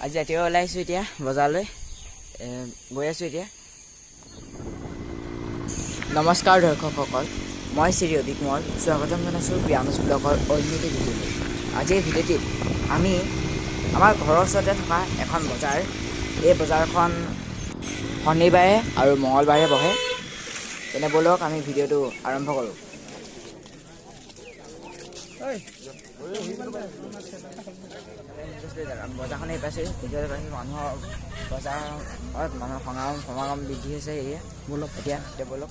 আজি ৰাতিপুৱা ওলাইছোঁ এতিয়া বজাৰলৈ গৈ আছোঁ এতিয়া। নমস্কাৰ দৰ্শকসকল, মই শ্ৰী অধিক মল স্বাগতম জনাইছোঁ বিয়ানুজ ব্লগৰ অন্য এটা ভিডিঅ'লৈ। আজিৰ ভিডিঅ'টিত আমি আমাৰ ঘৰৰ ওচৰতে থকা এখন বজাৰ, এই বজাৰখন শনিবাৰে আৰু মঙলবাৰে বহে। তেনে ব'লক আমি ভিডিঅ'টো আৰম্ভ কৰোঁ। বজাৰখন আহি পাইছে, ভিডিঅ'লৈ পাইছে মানুহৰ বজাৰত মানুহৰ সমাগম বৃদ্ধি হৈছে। ব'লক এতিয়া ব'লক।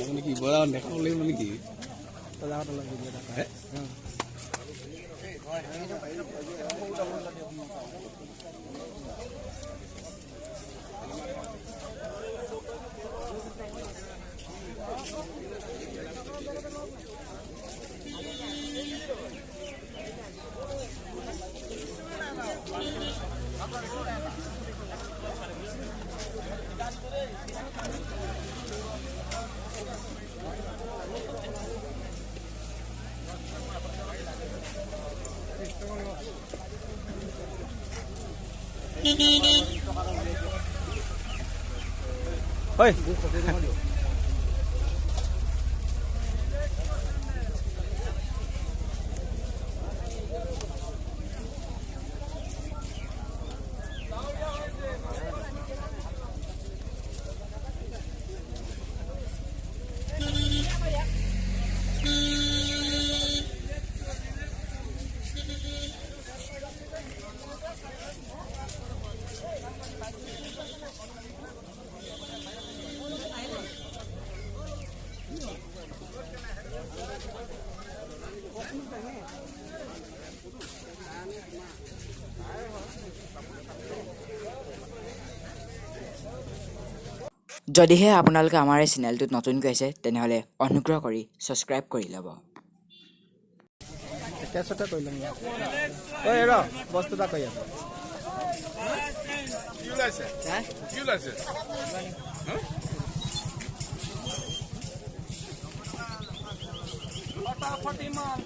মানে কি বৰা দেখা হলে মানে কি হয় যদিহে আপোনালোকে আমাৰ এই চেনেলটোত নতুনকৈ আহিছে তেনেহ'লে অনুগ্ৰহ কৰি ছাবস্ক্ৰাইব কৰি ল'ব। কেছতে কৰি ল'ম ঐ ৰ বস্তু এটা কৰি আছো কি ওলাইছে ফটাফট ইমান